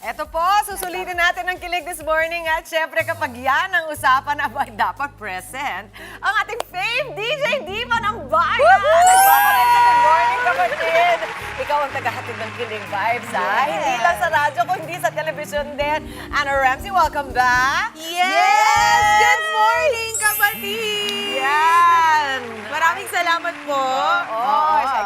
Eto po, susulitin natin ang kilig this morning at syempre kapag yan ang usapan abay dapat present ang ating fave DJ Diva ng bayan. Nagpapalit sa Good Morning Kapatid. Ikaw ang tagahatid ng kilig vibes ha. Hindi lang sa radyo kundi sa telebisyon din. Anna Ramsey, welcome back. Yes! Good morning, kapatid! Yan! Maraming salamat po.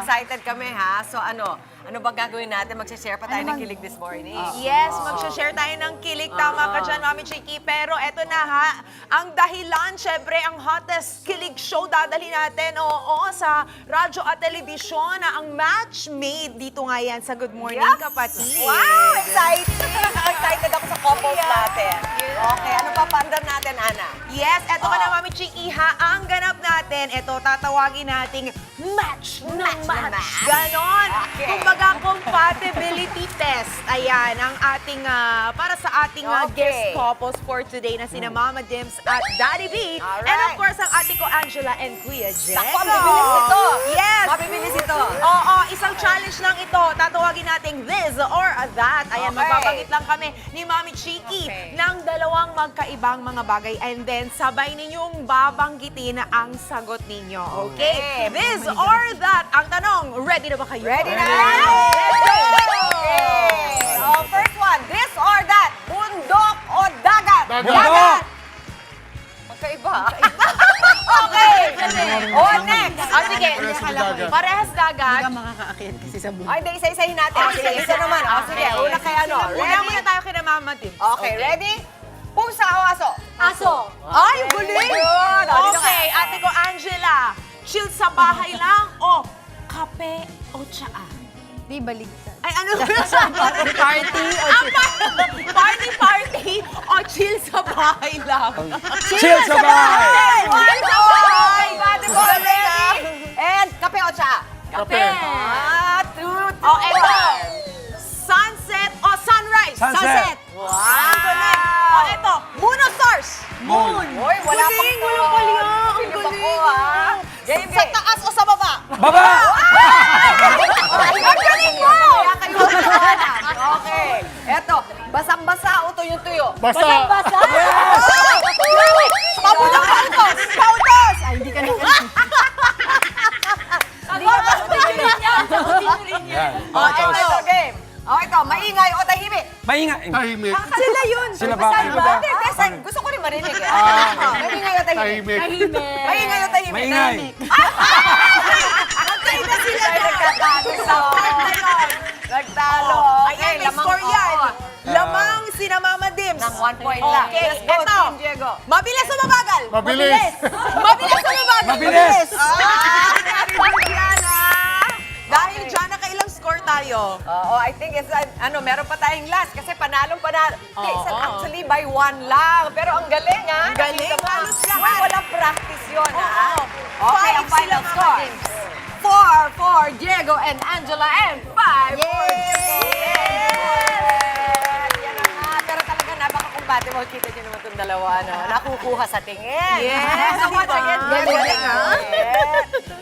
Excited kami ha. So ano bang gagawin natin? Mag-share pa tayo ng kilig this morning. Yes, mag-share tayo ng kilig. Tama ka dyan, Mami Chiki. Pero eto na ha, ang dahilan, syempre, ang hottest kilig show dadali natin. Oo, sa radyo at telebisyon na ang match made dito nga yan sa Good Morning, Yes! kapatid. Wow! Excited! Excited ako sa couples natin. Okay, ano pa paandar natin, Ana? Yes, eto ka na, Mami Chiki, ha. Ang ganap natin, eto, tatawagin nating match na match. Ganon. Okay. Kumbaga, compatibility test. Ayan, ang ating, para sa ating guest couples for today na sina Mama Dims at Daddy B. Alright. And of course, ang ate ko Angela and Kuya Jen. Ako, mabibilis ito. Yes. Mabibilis ito. Oo, isang challenge lang ito. Tatawagin nating this or that. Ayan, Okay. magbabanggit lang kami ni Mami Chiki ng dalawang magkaibang mga bagay. And then, sabay ninyong babanggitin ang sagot ninyo. Okay? Okay. This or that. Ang tanong, ready na ba kayo? Ready na? Let's go! Okay. So, first one, this or that, bundok o dagat? Dagat. Magkaiba. Okay. O, next. Sige. Parehas sa dagat. Parehas dagat. makakaakit kasi sa Ay, hindi, isa-isahin natin. Sige, isa naman. O, sige, una kay ano. Una Ready? muna tayo kina Mama Dims. Okay, ready? Pusa o aso? Aso. Ay, galing! Yun. O, dito ka. Okay, ate ko Angela, chill sa bahay lang o kape o tsaa? Di baligtad. Ay, ano ba siya? Party o Party o chill sa bahay lang? Chill sa bahay! Chill sa bahay! Ate ko, ready? And kape o tsa? Kape. Two, O, eto. Sunset o sunrise? Sunset. Wow! Ang galing. O, eto. Moon o stars? Moon. Uy, wala pa Galing, walang palya. Ang Galing galing. ako, ha? Game, Sa taas o sa baba? Baba! Ang galing mo! Kaya kayo magkakanan. Okay. Eto, basang-basa o tuyong-tuyo? Basta! Yes! Papunang pautos! Pautos! Ay, hindi ka na Yan. Ito, game. Ito, maingay o tahimik? Maingay. Tahimik. Sila yun. Sila ba? Saan Ano ba? ba? Hindi, hindi, gusto ko rin marinig eh. Maingay o tahimik? Tahimik. Maingay o tahimik? Maingay. Magkaiba sila nagkatalo. Nagtalo. Ayan, may score yan. Lamang sina Mama Dims. Ng 1 point lang. Okay, Let's go, eto. Team Diego. Mabilis o mabagal? Mabilis. Mabilis o mabagal? Mabilis. Dahil dyan, nakailang score tayo? Oo, I think it's, meron pa tayong last kasi panalong panalo. Okay, it's Oo. actually by 1 lang. Pero ang galing, ha? Ang galing, Nakita mo, halos lahat. Uy, walang practice yun, ha? Oo. Okay, ang Five final sila, Mama score. Dims. 4 for Diego and Angela and 5 for Yan na nga. Pero talaga napaka-compatible. Kita nyo naman itong dalawa, no? Nakukuha sa tingin. Yes, So once diba? again, Galing, ha?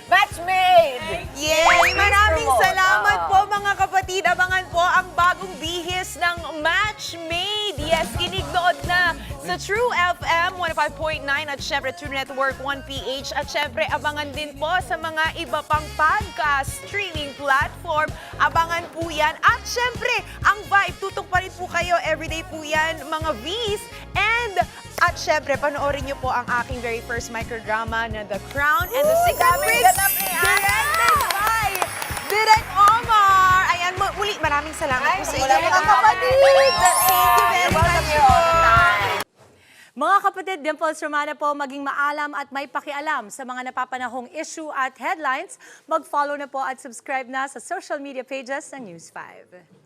Match made! Yay! Maraming promote. salamat po mga kapatid. Abangan po ang bagong bihis ng Match Made. Yes, kinignood na sa True FM 105.9 at syempre True Network 1PH. At syempre abangan din po sa mga iba pang podcast streaming platform. Abangan po yan. At syempre, ang vibe, tutok pa rin po kayo. Everyday po yan, mga Vs. And at syempre, panoorin niyo po ang aking very first microdrama na The Crown and the Secret daming Prince. ganap ni Ana. Directed by Direk Omar. Ayan, muli, maraming salamat po sa inyo. Walang Mga kapatid. Thank you very much po. Mga kapatid, Dimples Romana po, maging maalam at may pakialam sa mga napapanahong issue at headlines. Mag-follow na po at subscribe na sa social media pages ng News 5.